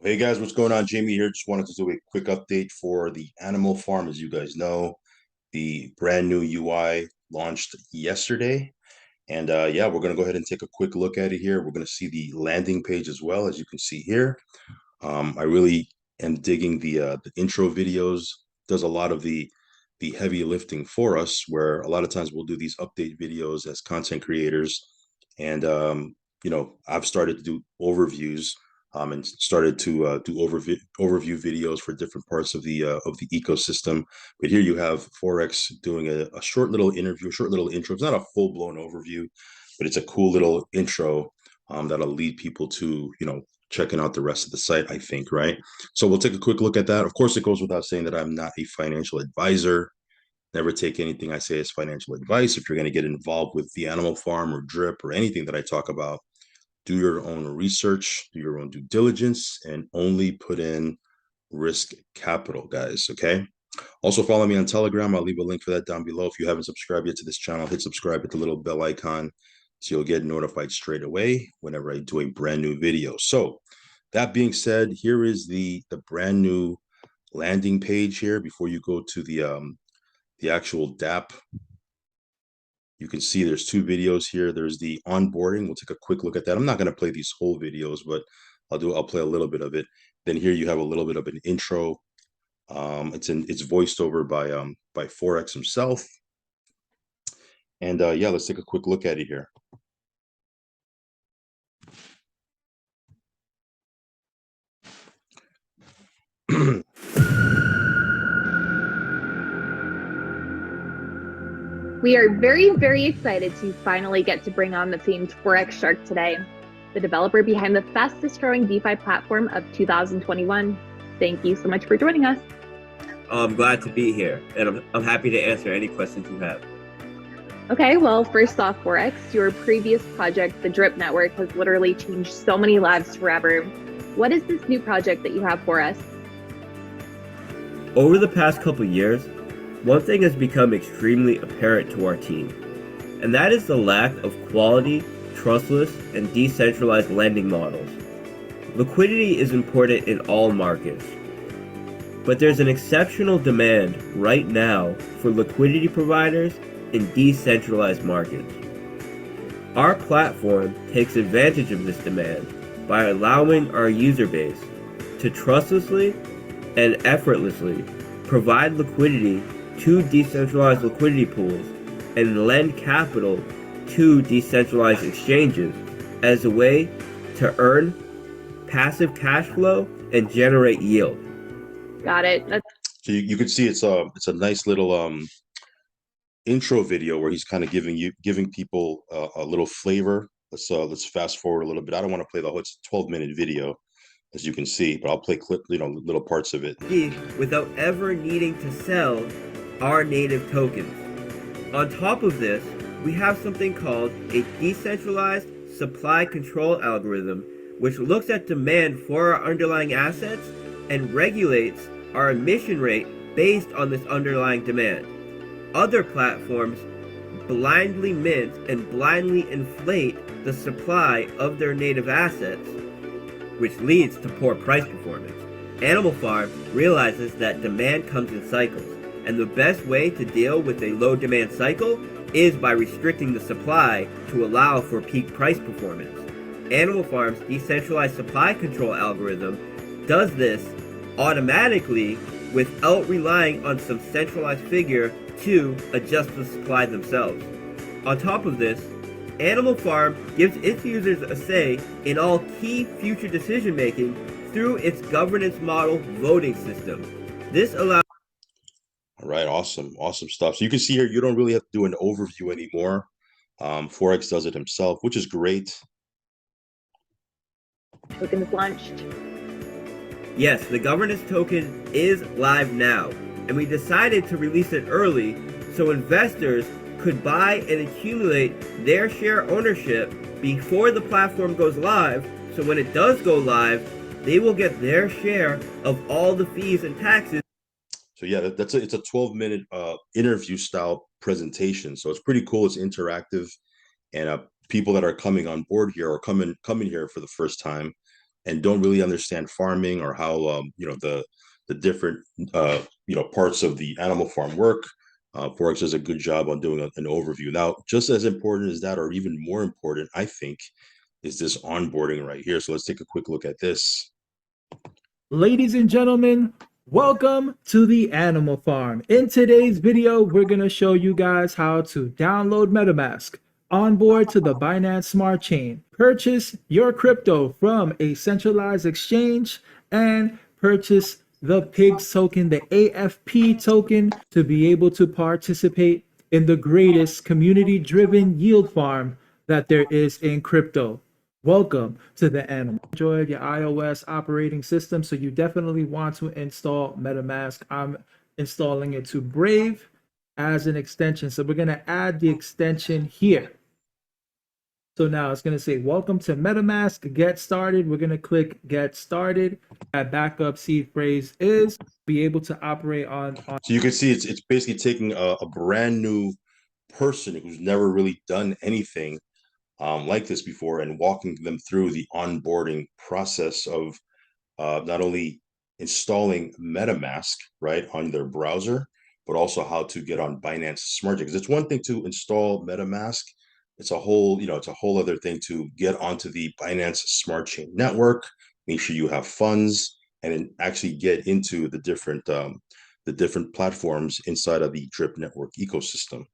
Hey guys, what's going on? Jamie here. Just wanted to do a quick update for the Animal Farm. As you guys know, the brand new UI launched yesterday. And yeah, we're going to go ahead and take a quick look at it here. We're going to see the landing page as well, as you can see here. I really am digging the intro videos. Does a lot of the heavy lifting for us, where a lot of times we'll do these update videos as content creators, and I've started to do overviews. And started to do overview videos for different parts of the ecosystem. But here you have Forex doing a short little interview, a short little intro. It's not a full blown overview, but it's a cool little intro that'll lead people to checking out the rest of the site, I think, right? So we'll take a quick look at that. Of course, it goes without saying that I'm not a financial advisor. Never take anything I say as financial advice. If you're going to get involved with the animal farm or drip or anything that I talk about, do your own research, do your own due diligence, and only put in risk capital, guys. Okay. Also, follow me on Telegram. I'll leave a link for that down below. If you haven't subscribed yet to this channel, hit subscribe, hit the little bell icon so you'll get notified straight away whenever I do a brand new video. So that being said, here is the brand new landing page here before you go to the actual DApp. You can see there's two videos here. There's the onboarding. We'll take a quick look at that. I'm not going to play these whole videos, but I'll play a little bit of it. Then here you have a little bit of an intro. It's voiced over by Forex himself. And yeah, let's take a quick look at it here. We are very, very excited to finally get to bring on the famed Forex Shark today, the developer behind the fastest growing DeFi platform of 2021. Thank you so much for joining us. I'm glad to be here, and I'm happy to answer any questions you have. Okay, well, first off, Forex, your previous project, the Drip Network, has literally changed so many lives forever. What is this new project that you have for us? Over the past couple years, one thing has become extremely apparent to our team, and that is the lack of quality, trustless, and decentralized lending models. Liquidity is important in all markets, but there's an exceptional demand right now for liquidity providers in decentralized markets. Our platform takes advantage of this demand by allowing our user base to trustlessly and effortlessly provide liquidity to decentralized liquidity pools and lend capital to decentralized exchanges as a way to earn passive cash flow and generate yield. Got it. So you can see it's a nice little intro video where he's kind of giving people a little flavor. Let's fast forward a little bit. I don't want to play the whole. It's a 12-minute video, as you can see, but I'll play little parts of it. Without ever needing to sell our native tokens. On top of this, we have something called a decentralized supply control algorithm, which looks at demand for our underlying assets and regulates our emission rate based on this underlying demand. Other platforms blindly mint and blindly inflate the supply of their native assets, which leads to poor price performance. Animal Farm realizes that demand comes in cycles, and the best way to deal with a low demand cycle is by restricting the supply to allow for peak price performance. Animal Farm's decentralized supply control algorithm does this automatically without relying on some centralized figure to adjust the supply themselves. On top of this, Animal Farm gives its users a say in all key future decision making through its governance model voting system. This allows. All right, awesome stuff. So you can see here, you don't really have to do an overview anymore. Forex does it himself, which is great. Token is launched. Yes, the governance token is live now, and we decided to release it early so investors could buy and accumulate their share ownership before the platform goes live, so when it does go live, they will get their share of all the fees and taxes. So yeah, it's a 12-minute interview style presentation. So it's pretty cool. It's interactive, and people that are coming on board here or coming here for the first time, and don't really understand farming or how the different parts of the animal farm work. Forex does a good job on doing an overview. Now, just as important as that, or even more important, I think, is this onboarding right here. So let's take a quick look at this. Ladies and gentlemen, welcome to the Animal Farm. In today's video, we're going to show you guys how to download MetaMask, onboard to the Binance Smart Chain, purchase your crypto from a centralized exchange, and purchase the PIGS token, the AFP token, to be able to participate in the greatest community-driven yield farm that there is in crypto. Welcome to the Animal. Android, your iOS operating system, so you definitely want to install MetaMask. I'm installing it to Brave as an extension. So we're going to add the extension here. So now it's going to say, welcome to MetaMask, get started. We're going to click get started. That backup seed phrase is be able to operate on. So you can see it's basically taking a brand new person who's never really done anything like this before and walking them through the onboarding process of not only installing MetaMask, right, on their browser, but also how to get on Binance Smart Chain. Because it's one thing to install MetaMask, it's a whole other thing to get onto the Binance Smart Chain network, make sure you have funds, and then actually get into the different platforms inside of the Drip Network ecosystem.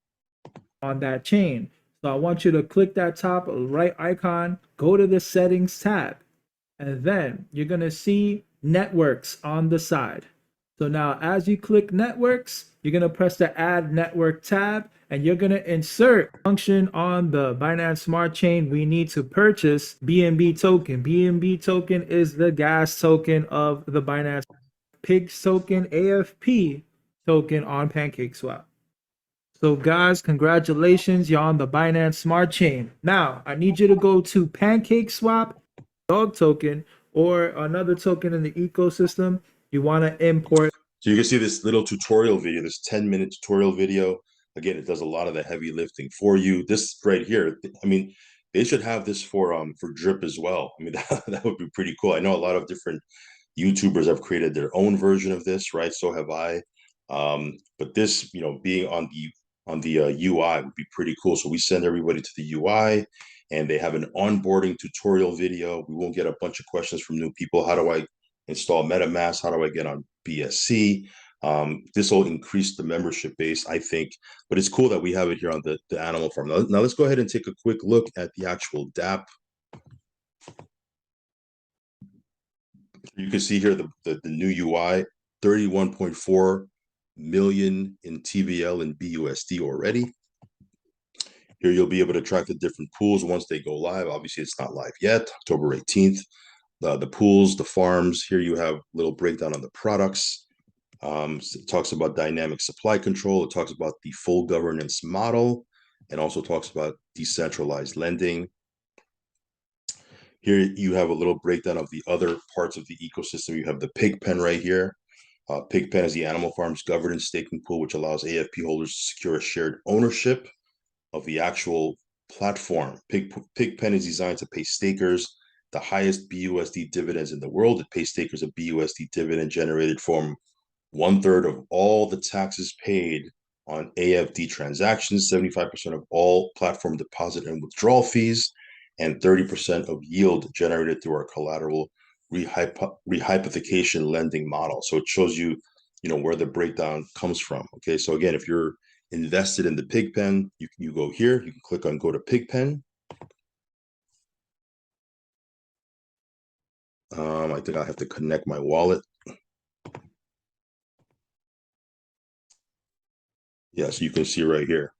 On that chain. So I want you to click that top right icon, go to the settings tab, and then you're going to see networks on the side. So now as you click networks, you're going to press the add network tab, and you're going to insert function on the Binance Smart Chain. We need to purchase BNB token. BNB token is the gas token of the Binance. PIGS token, AFP token on PancakeSwap. So guys, congratulations, you're on the Binance Smart Chain. Now, I need you to go to PancakeSwap, dog token, or another token in the ecosystem. You want to import. So you can see this little tutorial video, this 10-minute tutorial video. Again, it does a lot of the heavy lifting for you. This right here, I mean, they should have this for Drip as well. I mean, that would be pretty cool. I know a lot of different YouTubers have created their own version of this, right? So have I. But this, being on the UI would be pretty cool. So we send everybody to the UI, and they have an onboarding tutorial video. We won't get a bunch of questions from new people. How do I install MetaMask? How do I get on BSC? This will increase the membership base, I think. But it's cool that we have it here on the Animal Farm. Now let's go ahead and take a quick look at the actual DApp. You can see here the new UI, 31.4 million in TVL and BUSD already. Here you'll be able to track the different pools once they go live. Obviously, it's not live yet, October 18th. The pools, the farms, here you have a little breakdown on the products. It talks about dynamic supply control. It talks about the full governance model, and also talks about decentralized lending. Here you have a little breakdown of the other parts of the ecosystem. You have the Pigpen right here. Pigpen is the Animal Farm's governance staking pool, which allows AFP holders to secure a shared ownership of the actual platform. Pigpen is designed to pay stakers the highest BUSD dividends in the world. It pays stakers a BUSD dividend generated from 1/3 of all the taxes paid on AFD transactions, 75% of all platform deposit and withdrawal fees, and 30% of yield generated through our collateral rehypothecation lending model. So it shows you, where the breakdown comes from. Okay, so again, if you're invested in the Pigpen, you go here, you can click on go to Pigpen. I think I have to connect my wallet. Yeah, so you can see right here.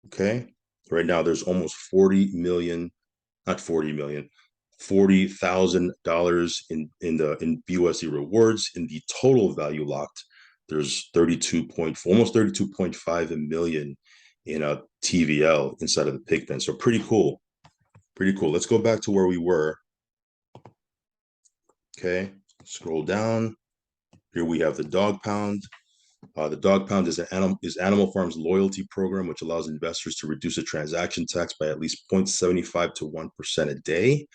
Okay, right now there's almost 40 million, not 40 million, $40,000 in BUSD rewards. In the total value locked, there's almost 32.5 million in a TVL inside of the Pigpen. So pretty cool. Pretty cool. Let's go back to where we were. Okay, scroll down. Here we have the Dog Pound. The Dog Pound is Animal Farm's loyalty program, which allows investors to reduce the transaction tax by at least 0.75 to 1% a day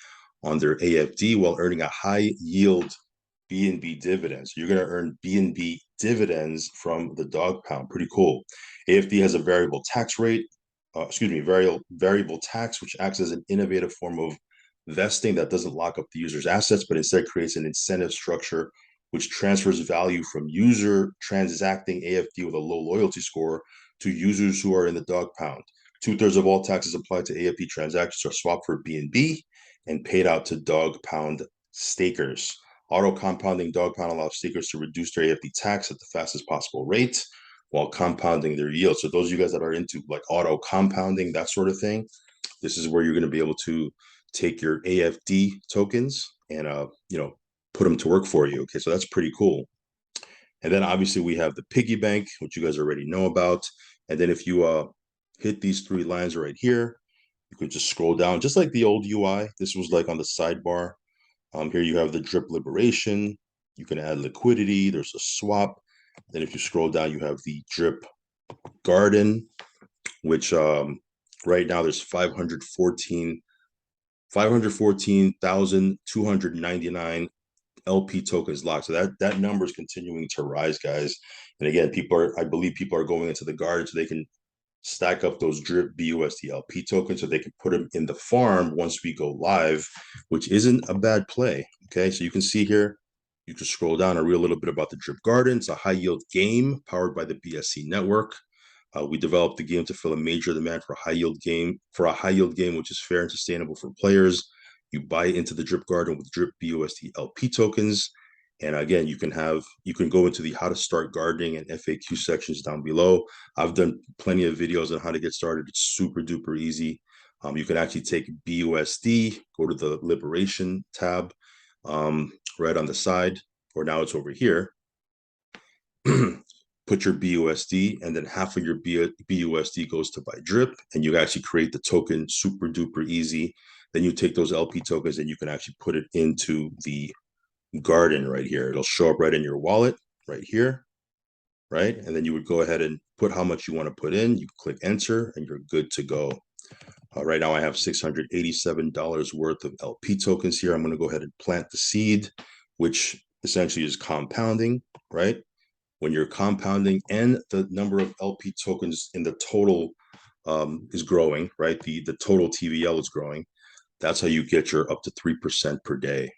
on their AFD while earning a high yield B&B dividends. You're going to earn B&B dividends from the dog pound. Pretty cool. AFD has a variable tax rate, variable tax, which acts as an innovative form of vesting that doesn't lock up the user's assets, but instead creates an incentive structure which transfers value from user transacting AFD with a low loyalty score to users who are in the dog pound. 2/3 of all taxes applied to AFD transactions are swapped for B&B and paid out to dog pound stakers. Auto compounding dog pound allows stakers to reduce their AFD tax at the fastest possible rate while compounding their yield. So those of you guys that are into like auto compounding, that sort of thing, this is where you're going to be able to take your AFD tokens and put them to work for you. Okay, so that's pretty cool. And then obviously we have the piggy bank, which you guys already know about. And then if you hit these three lines right here, you could just scroll down, just like the old UI. This was like on the sidebar. Here you have the drip liberation. You can add liquidity. There's a swap. Then if you scroll down, you have the drip garden, which right now there's 514,299 LP tokens locked. So that number is continuing to rise, guys. And again, I believe people are going into the garden so they can stack up those drip BUSD LP tokens so they can put them in the farm once we go live, which isn't a bad play. Okay, so you can see here, you can scroll down and read a little bit about the drip garden. It's a high yield game powered by the BSC network. We developed the game to fill a major demand for a high yield game, which is fair and sustainable for players. You buy into the drip garden with drip BUSD LP tokens. And again, you can go into the how to start gardening and FAQ sections down below. I've done plenty of videos on how to get started. It's super duper easy. You can actually take BUSD, go to the liberation tab right on the side, or now it's over here. Put your BUSD, and then half of your BUSD goes to buy drip, and you actually create the token super duper easy. Then you take those LP tokens and you can actually put it into the garden right here. It'll show up right in your wallet right here, right? And then you would go ahead and put how much you want to put in. You click enter and you're good to go. Right now I have $687 worth of LP tokens here. I'm going to go ahead and plant the seed, which essentially is compounding, right? When you're compounding and the number of LP tokens in the total is growing, right? The total TVL is growing. That's how you get your up to 3% per day.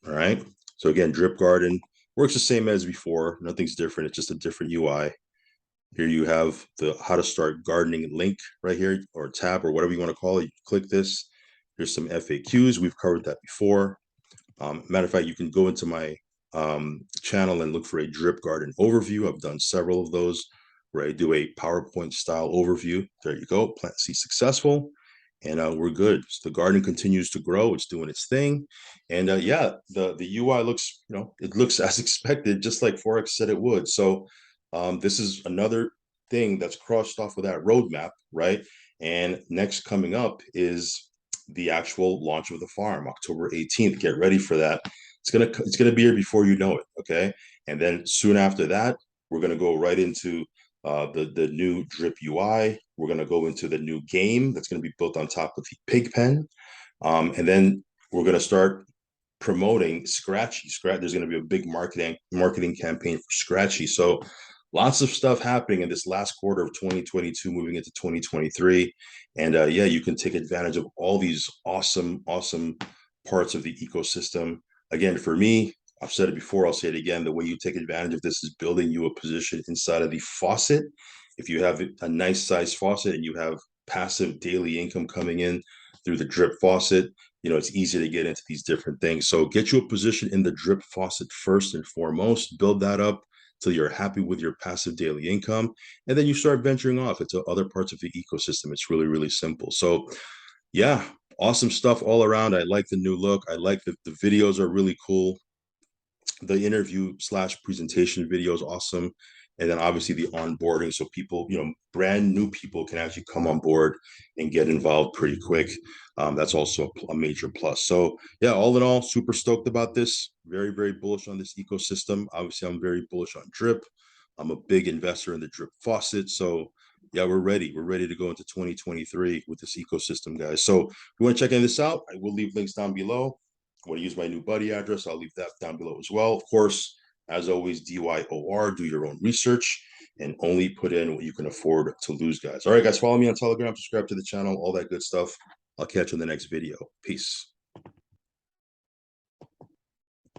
All right. So again, Drip Garden works the same as before. Nothing's different. It's just a different UI. Here you have the how to start gardening link right here, or tab, or whatever you want to call it. You click this. There's some FAQs. We've covered that before. Matter of fact, you can go into my channel and look for a Drip Garden overview. I've done several of those where I do a PowerPoint style overview. There you go. Plant seed successful. And we're good. So the garden continues to grow. It's doing its thing. And yeah, the UI looks, it looks as expected, just like Forex said it would. So this is another thing that's crossed off of that roadmap, right? And next coming up is the actual launch of the farm, October 18th. Get ready for that. It's gonna be here before you know it, okay? And then soon after that, we're gonna go right into the new Drip UI. We're going to go into the new game that's going to be built on top of the pig pen. And then we're going to start promoting Scratchy. There's going to be a big marketing campaign for Scratchy. So lots of stuff happening in this last quarter of 2022, moving into 2023. And yeah, you can take advantage of all these awesome parts of the ecosystem. Again, for me, I've said it before, I'll say it again. The way you take advantage of this is building you a position inside of the faucet. If you have a nice size faucet and you have passive daily income coming in through the drip faucet, it's easy to get into these different things. So get you a position in the drip faucet first and foremost, build that up till you're happy with your passive daily income. And then you start venturing off into other parts of the ecosystem. It's really, really simple. So yeah, awesome stuff all around. I like the new look. I like that the videos are really cool. The interview / presentation video is awesome. And then obviously the onboarding. So people, brand new people can actually come on board and get involved pretty quick. That's also a major plus. So yeah, all in all, super stoked about this. Very, very bullish on this ecosystem. Obviously, I'm very bullish on Drip. I'm a big investor in the Drip faucet. So yeah, we're ready. We're ready to go into 2023 with this ecosystem, guys. So if you want to check this out, I will leave links down below. Want to use my new buddy address, I'll leave that down below as well. Of course, as always, DYOR, do your own research and only put in what you can afford to lose, guys. All right, guys, follow me on Telegram, subscribe to the channel, all that good stuff. I'll catch you in the next video. Peace.